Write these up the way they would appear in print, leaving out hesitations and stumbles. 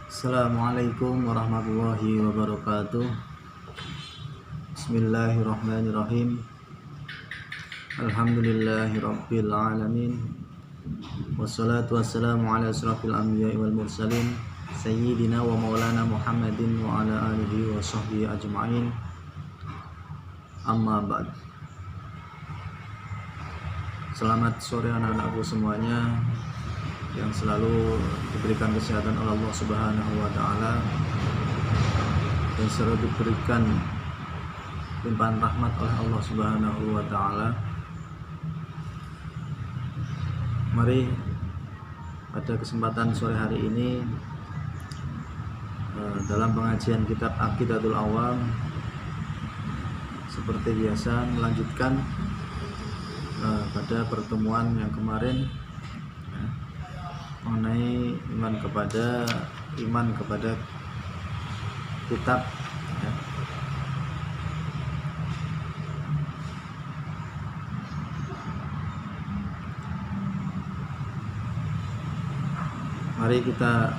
Assalamualaikum warahmatullahi wabarakatuh. Bismillahirrahmanirrahim. Alhamdulillahirabbil alamin. Wassalatu wassalamu ala asrafil anbiya'i wal mursalin sayyidina wa maulana Muhammadin wa ala alihi wa sahbihi ajma'in. Amma ba'd. Selamat sore anak-anakku semuanya yang selalu diberikan kesehatan oleh Allah Subhanahu wa taala dan selalu diberikan limpahan rahmat oleh Allah Subhanahu wa taala. Mari pada kesempatan sore hari ini dalam pengajian kitab Aqidatul Awam seperti biasa melanjutkan pada pertemuan yang kemarin mengenai iman kepada kitab ya. Mari kita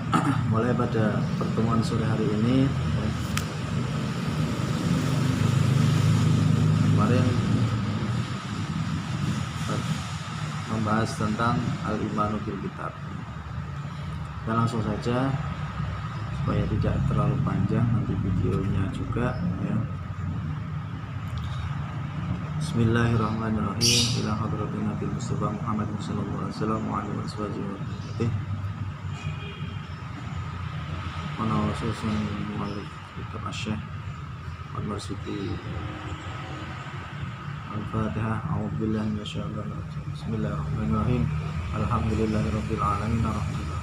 mulai pada pertemuan sore hari ini ya. Kemarin membahas tentang al-imanu bil kitab. Kita langsung saja supaya tidak terlalu panjang nanti videonya juga ya. Bismillahirrahmanirrahim. Ila hadratin Nabi Mustafa Muhammad sallallahu alaihi wasallam wa alihi wasallam. Ana ususun malik kitab Asy-Syaikh Al-Marsudi. Al-Fatihah. A'udzu billahi minasyaitonir rajim. Bismillahirrahmanirrahim. Alhamdulillahirabbil alamin arrahmanirrahim.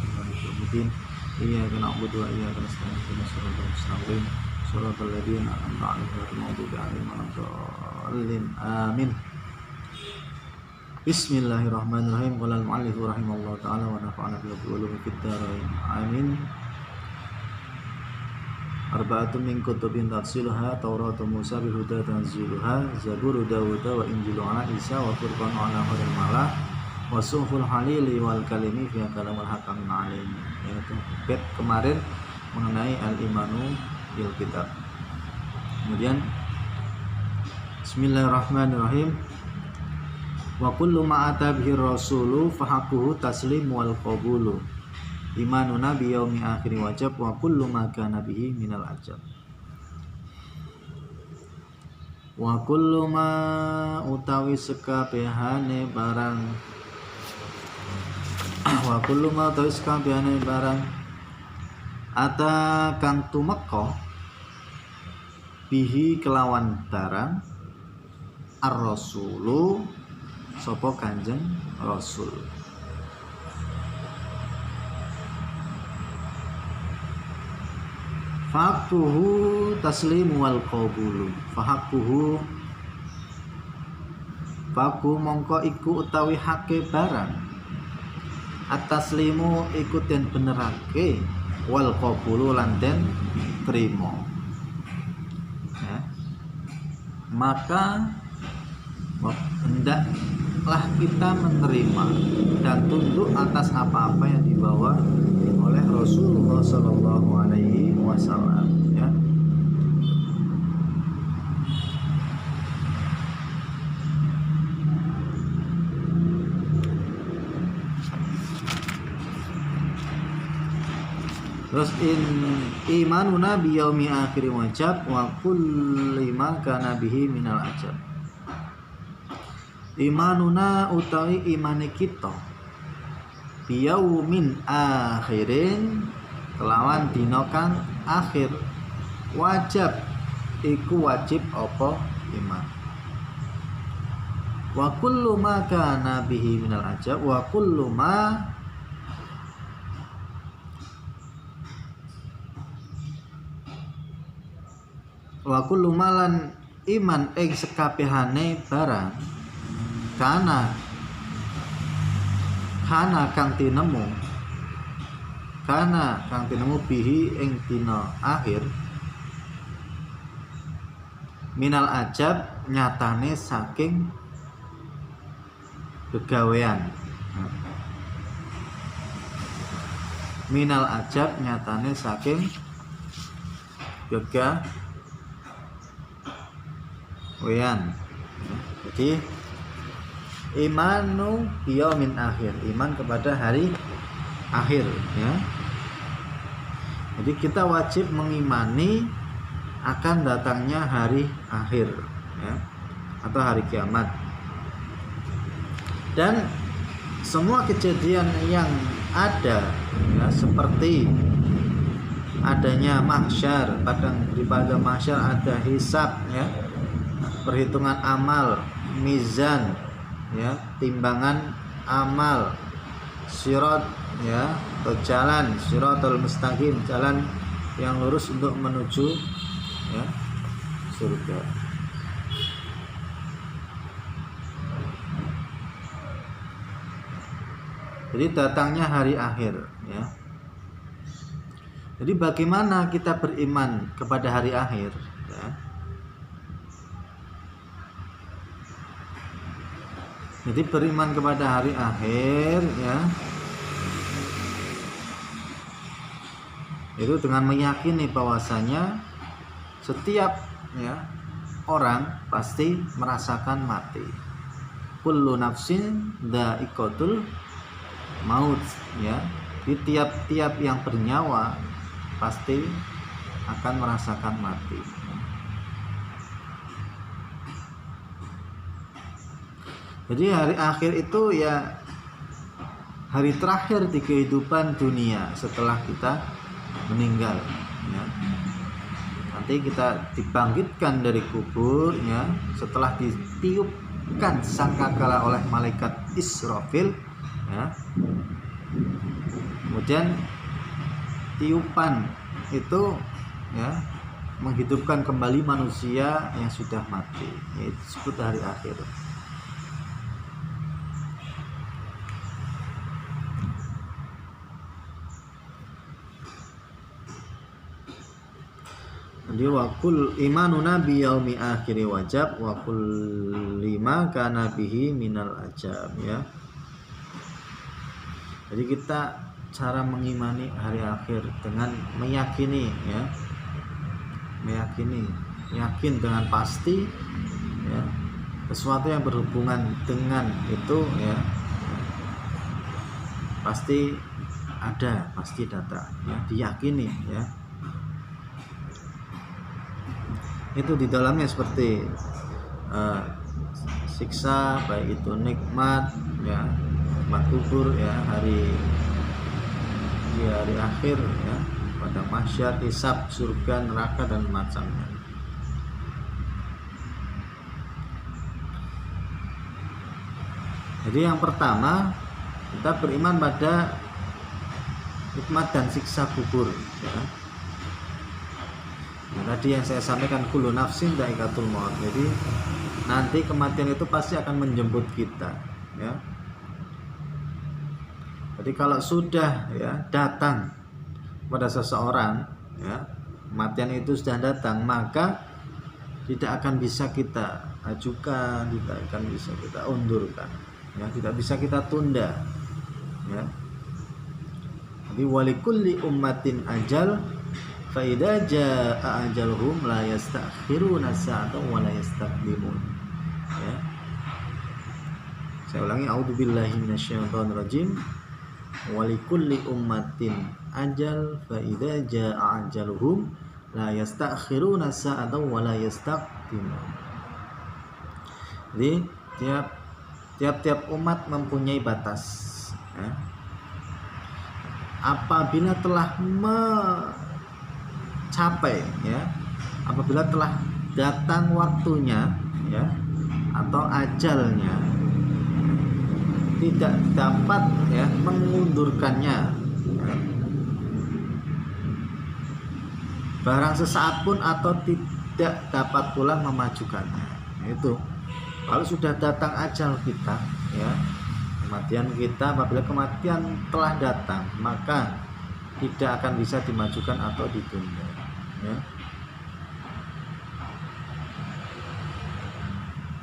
Iyyaka na'budu wa iyyaka nasta'in ihdinas siratal mustaqim siratal ladzina an'amta 'alaihim ghairil maghdubi 'alaihim waladdallin. Amin. Bismillahirrahmanirrahim. Qala al-mu'allif rahimallahu ta'ala wa nafa'ana bil ulumi fid dharain. Amin. Arba'atun min kutubin tafsiluha Tauratu Musa bil huda tanziluha Zaburu Dawud wa Injilu ala Isa wa Furqanu ala Huril Malah wa Suhul Halili wal Kalimi fi kalamul hakamin alim. Yaitu bab kemarin mengenai al-imanu bil kitab. Kemudian Bismillahirrahmanirrahim. Wa kullu ma atabihi rasulu fahaquhu taslim wal qabulu. Imanuna bi yaumi akhir wajib wa kullu ma kana bihi minal ajab. Wa kullu ma utawi sekabehane barang wa kullu ma utawi sekabehane barang ata kang tumeka bihi kelawan barang ar-rasulu sapa Kanjeng Rasul. Fahaquhu taslimu wal qabulu. Fahaquhu faku mongko iku utawi hake barang. At-taslimu iku den benerake wal qabulu lan den trimo. Ya. Maka hendaklah kita menerima dan tunduk atas apa-apa yang dibawa oleh Rasulullah Sallallahu Alaihi Wasallam. Ya. Terus imanuna bi yaumi akhir wajib wa kulli ma kana bihi minal ajab. Imanuna utawi imane kita biyaumin akhirin kelawan dina kang akhir wajib iku wajib apa iman. Wa kullu ma kana bihi minal ajab wa kullu ma lan iman ing sekabehane barang kana kang tinemu bihi ing dina akhir minal ajab nyatane saking begawean. minal ajab nyatane saking gagah wean. Jadi imanu yaumin akhir, iman kepada hari akhir ya. Jadi kita wajib mengimani akan datangnya hari akhir ya, atau hari kiamat. Dan semua kejadian yang ada ya, seperti adanya mahsyar, pada mahsyar ada hisab ya, perhitungan amal, mizan ya, timbangan amal, sirat ya, atau jalan siratal mustaqim, jalan yang lurus untuk menuju ya surga. Jadi datangnya hari akhir ya. Jadi bagaimana kita beriman kepada hari akhir ya? Jadi beriman kepada hari akhir ya, itu dengan meyakini bahwasanya setiap ya orang pasti merasakan mati. Kullu nafsin dha'iqatul maut ya. Di tiap-tiap yang bernyawa pasti akan merasakan mati. Jadi hari akhir itu ya hari terakhir di kehidupan dunia setelah kita meninggal ya. Nanti kita dibangkitkan dari kubur ya, setelah ditiupkan sangkakala oleh malaikat Israfil ya. Kemudian tiupan itu ya menghidupkan kembali manusia yang sudah mati. Itu disebut hari akhir. Jadi wakul imanu nabi yaumi akhiri wajib wa lima kana bihi minal ajab ya. Jadi kita cara mengimani hari akhir dengan meyakini ya, yakin dengan pasti ya, sesuatu yang berhubungan dengan itu ya pasti ada, pasti datang ya, diyakini ya. Itu di dalamnya seperti siksa, baik itu nikmat ya, nikmat kubur ya, hari akhir ya, pada mahsyar, hisab, surga, neraka dan macamnya. Jadi yang pertama kita beriman pada nikmat dan siksa kubur ya. Nah, tadi yang saya sampaikan kullu nafsin dha'iqatul maut. Jadi nanti kematian itu pasti akan menjemput kita ya. Jadi kalau sudah ya datang pada seseorang ya, kematian itu sudah datang, maka tidak akan bisa kita ajukan, tidak akan bisa kita undurkan ya, tidak bisa kita tunda ya. Jadi walikulli ummatin ajal fa idza jaa ajaluhum la yastakhiruna sa'atan wa la yastaqdimun ya. Saya ulangi, a'udzubillahi minasyaitonir rajim. Walikulli ummatin ajal fa idza jaa ajaluhum la yastakhiruna sa'atan wa la yastaqdimun. Jadi tiap-tiap umat mempunyai batas ya. Apabila telah capai ya, apabila telah datang waktunya ya atau ajalnya, tidak dapat ya mengundurkannya ya, barang sesaat pun atau tidak dapat pula memajukannya. Itu kalau sudah datang ajal kita ya, kematian kita, apabila kematian telah datang maka tidak akan bisa dimajukan atau ditunda ya.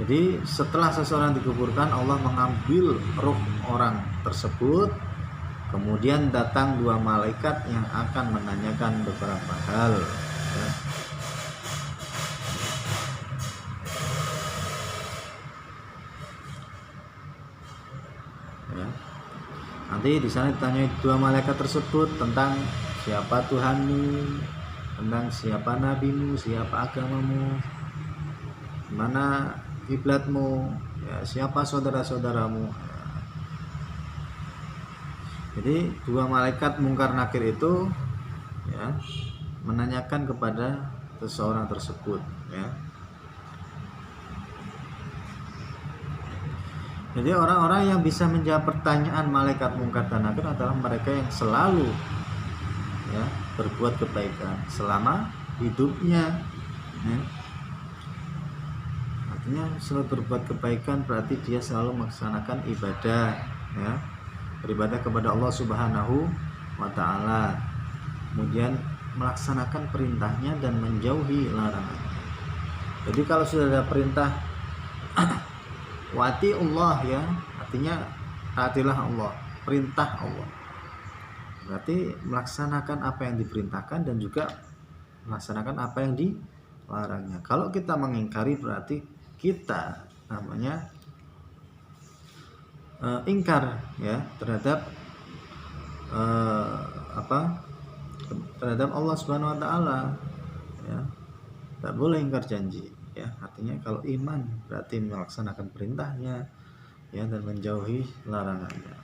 Jadi setelah seseorang dikuburkan, Allah mengambil ruh orang tersebut, Kemudian datang dua malaikat yang akan menanyakan beberapa hal, ya. Ya. Nanti di sana ditanya dua malaikat tersebut tentang siapa Tuhanmu, tentang siapa nabimu, siapa agamamu, mana kiblatmu, ya, siapa saudara-saudaramu. Jadi dua malaikat mungkar nakir itu, ya, menanyakan kepada seseorang tersebut, ya. Jadi orang-orang yang bisa menjawab pertanyaan malaikat mungkar dan nakir adalah mereka yang selalu, ya, berbuat kebaikan selama hidupnya, ya. Artinya selalu berbuat kebaikan berarti dia selalu melaksanakan ibadah, ya, beribadah kepada Allah Subhanahu wa Ta'ala, kemudian melaksanakan perintahnya dan menjauhi larangannya. Jadi kalau sudah ada perintah wati Allah, ya, artinya taatilah Allah, perintah Allah, berarti melaksanakan apa yang diperintahkan dan juga melaksanakan apa yang dilarangnya. Kalau kita mengingkari berarti kita namanya ingkar, ya, terhadap terhadap Allah Subhanahu wa Ta'ala, ya. Tak boleh ingkar janji, ya. Artinya kalau iman berarti melaksanakan perintahnya, ya, dan menjauhi larangannya.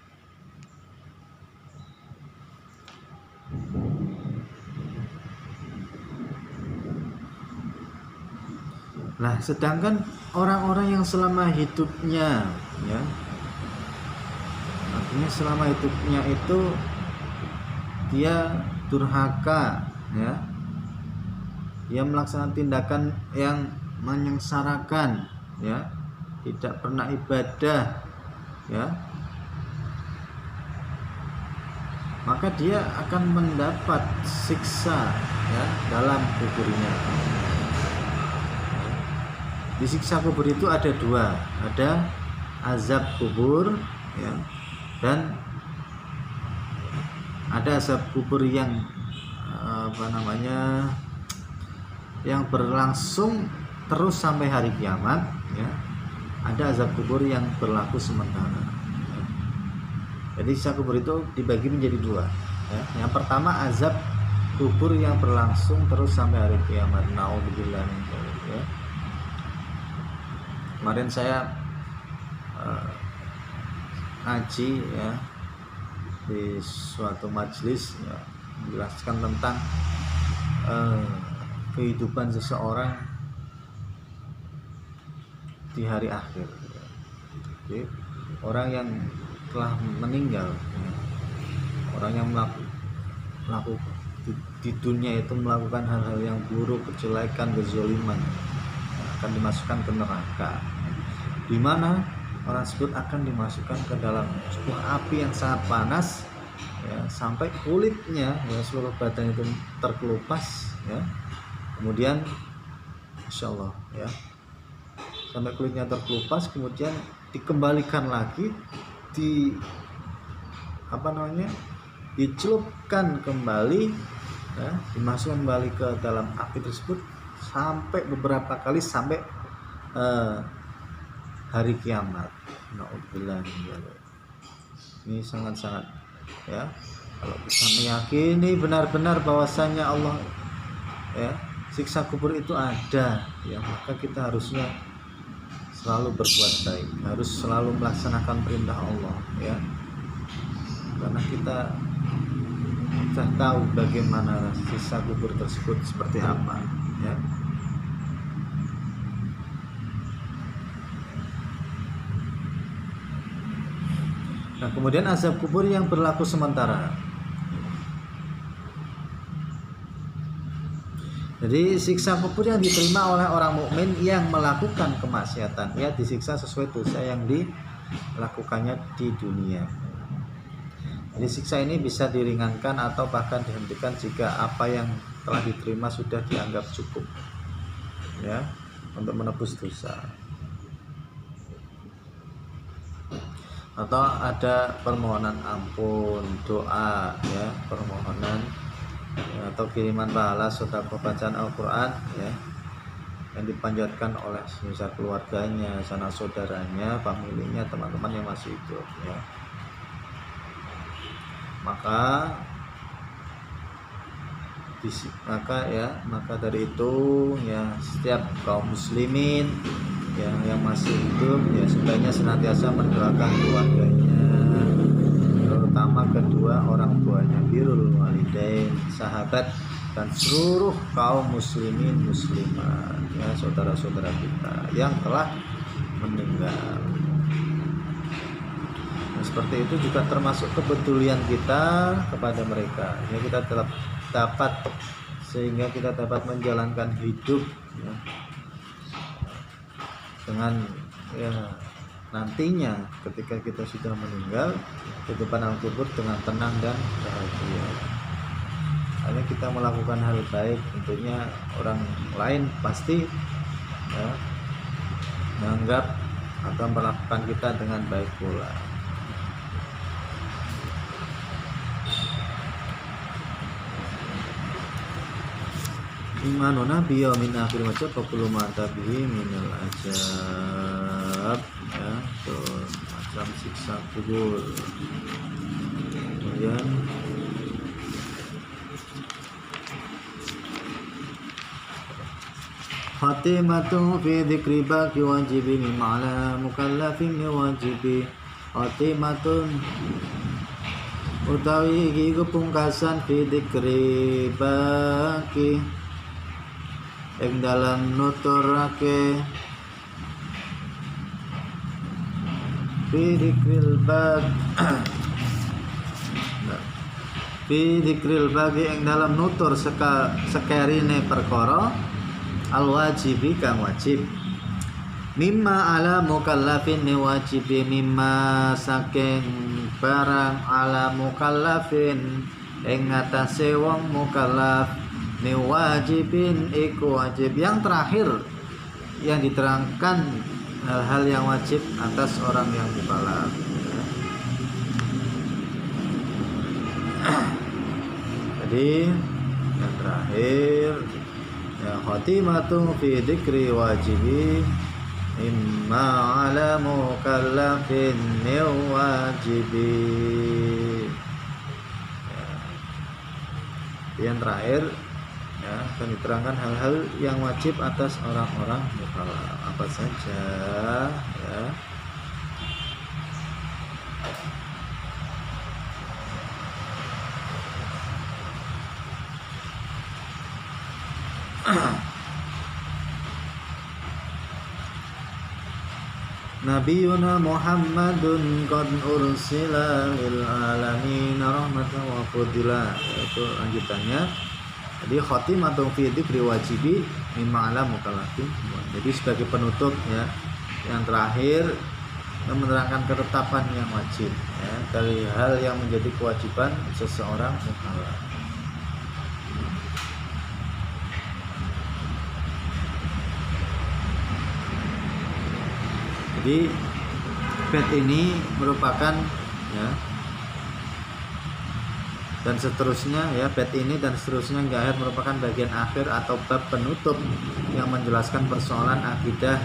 Nah, sedangkan orang-orang yang selama hidupnya, ya, artinya selama hidupnya itu dia durhaka, ya, dia melaksanakan tindakan yang menyengsarakan, ya, tidak pernah ibadah, ya, maka dia akan mendapat siksa, ya, dalam kuburnya. Di siksa kubur itu ada dua, ada azab kubur, ya, dan ada azab kubur yang yang berlangsung terus sampai hari kiamat, ya. Ada azab kubur yang berlaku sementara, ya. Jadi siksa kubur itu dibagi menjadi dua, ya. Yang pertama azab kubur yang berlangsung terus sampai hari kiamat. Naudzubillah min dzalik, ya. Kemarin saya ngaji, ya, di suatu majelis, ya, menjelaskan tentang kehidupan seseorang di hari akhir, ya. Jadi orang yang telah meninggal, ya, orang yang melakukan di dunia itu melakukan hal-hal yang buruk, kejelekan, kezaliman, akan dimasukkan ke neraka, di mana orang tersebut akan dimasukkan ke dalam sebuah api yang sangat panas, ya, sampai kulitnya, ya, seluruh badan itu terkelupas, ya. Kemudian Insya Allah, ya, sampai kulitnya terkelupas, kemudian dikembalikan lagi, dicelupkan kembali, ya, dimasukkan kembali ke dalam api tersebut sampai beberapa kali sampai hari kiamat. Naudzubillah. Ini sangat-sangat, ya, kalau kita meyakini benar-benar bahwasanya Allah, ya, siksa kubur itu ada, ya, maka kita harusnya selalu berbuat baik, harus selalu melaksanakan perintah Allah, ya, karena kita tahu bagaimana siksa kubur tersebut seperti apa, ya. Nah, kemudian azab kubur yang berlaku sementara. Jadi siksa kubur yang diterima oleh orang mukmin yang melakukan kemaksiatan, ya, disiksa sesuai dosa yang dilakukannya di dunia. Jadi siksa ini bisa diringankan atau bahkan dihentikan jika apa yang telah diterima sudah dianggap cukup, ya, untuk menebus dosa. atau ada permohonan ampun, doa ya, permohonan ya, atau kiriman pahala sedekah bacaan Al-Qur'an ya, yang dipanjatkan oleh misal keluarganya, sanak saudaranya, familinya, teman-teman yang masih hidup ya. Maka dari itu ya, setiap kaum muslimin yang masih hidup ya sebaiknya senantiasa mendoakan keluarganya, terutama kedua orang tuanya, birrul walidain, sahabat, dan seluruh kaum muslimin muslimat ya, saudara-saudara kita yang telah meninggal. Nah, seperti itu juga termasuk kepedulian kita kepada mereka ya, kita tetap dapat sehingga kita dapat menjalankan hidup ya, dengan ya, nantinya ketika kita sudah meninggal di depan al-kubur dengan tenang dan bahagia. Hanya kita melakukan hal baik, tentunya orang lain pasti ya, menganggap atau melakukan kita dengan baik pula. Imanu nabi wa min akhir wajib wa kullu ma tabihi minal ajab ya, tuh macam siksa kubur. Kemudian khatimatu fi dzikri baqi wajibi ma'ala mukallafin wajibi. Khatimatun utawi iki kepungkasan fi dzikri baqi ing dalam nuturake fi dzikril baqi ing dalam nutur sekerine perkara al wajibi kang wajib, mimma ala mukallafin wajibi, mimma saking barang ala mukallafin ing atase wong mukallaf ni wajibin iku wajib. Yang terakhir yang diterangkan hal-hal yang wajib atas orang yang mukallaf. Jadi yang terakhir ya, khatimatu fi dzikri wajibi imma ala mukallafin wajibi ya. Yang terakhir ya, akan diterangkan hal-hal yang wajib atas orang-orang mukallaf. Apa saja ya? Nabiyuna Muhammadun qad ursila lil alamin rahmatan wa fadila. Itu lanjutannya. Jadi khatimatu fi dzikri wajibi mimma ala mukallafin. Jadi sebagai penutup ya, yang terakhir yang menerangkan ketetapan yang wajib ya, dari hal yang menjadi kewajiban seseorang mukallaf. Jadi bait ini merupakan ya, dan seterusnya ya, bait ini dan seterusnya hingga akhir merupakan bagian akhir atau bab penutup yang menjelaskan persoalan akidah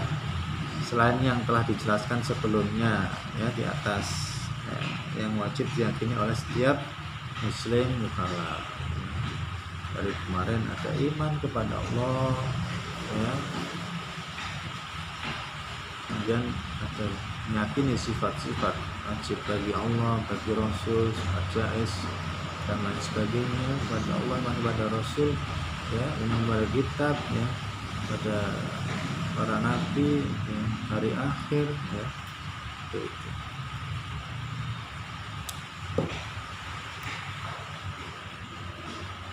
selain yang telah dijelaskan sebelumnya ya di atas ya, yang wajib diyakini oleh setiap muslim mukallaf. Dari kemarin ada iman kepada Allah ya, kemudian ada meyakini sifat-sifat wajib bagi Allah, bagi Rasul, sifat jaiz dan lain sebagainya kepada Allah, iman kepada Rasul ya, iman kepada kitab ya, pada para nabi ya, hari akhir ya, itu.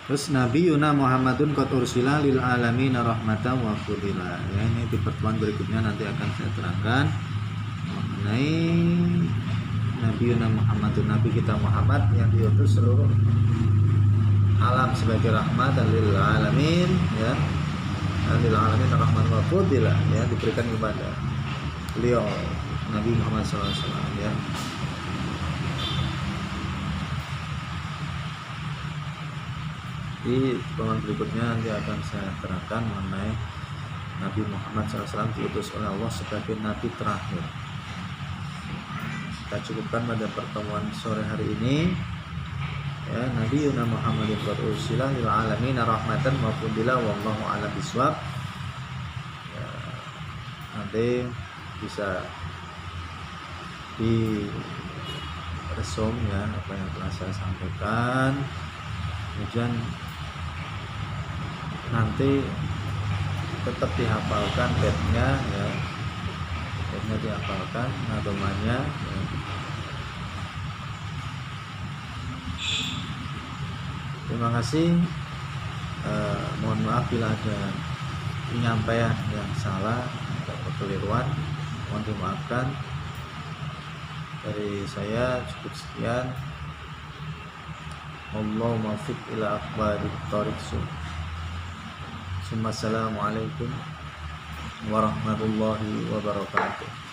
Terus Nabi Yuna Muhammadun qad ursila lil alamin rahmatan wa fadila. Ya, ini di pertemuan berikutnya nanti akan saya terangkan mengenai Nabi Yuna Muhammadun, Nabi kita Muhammad yang diutus seluruh alam sebagai rahmat lil alamin ya. Lil alamin rahmatan wa fadila ya, diberikan kepada beliau Nabi Muhammad SAW ya. Di pertemuan berikutnya nanti akan saya terangkan mengenai Nabi Muhammad SAW diutus oleh Allah sebagai Nabi terakhir. Kita cukupkan pada pertemuan sore hari ini. Ya, Nabi Yuna Muhammadin qad ursila lil alamin rahmatan wa fudila wallahu a'lam bishawab. Ya, nanti bisa di resum ya apa yang telah saya sampaikan. Kemudian nanti tetap dihafalkan bednya ya, bednya dihafalkan, nadomanya ya. Terima kasih. Mohon maaf bila ada penyampaian yang salah atau kekeliruan, mohon dimaafkan. Dari saya cukup sekian. Allahumma fiq ila aqbalit thariq. Assalamualaikum warahmatullahi wabarakatuh.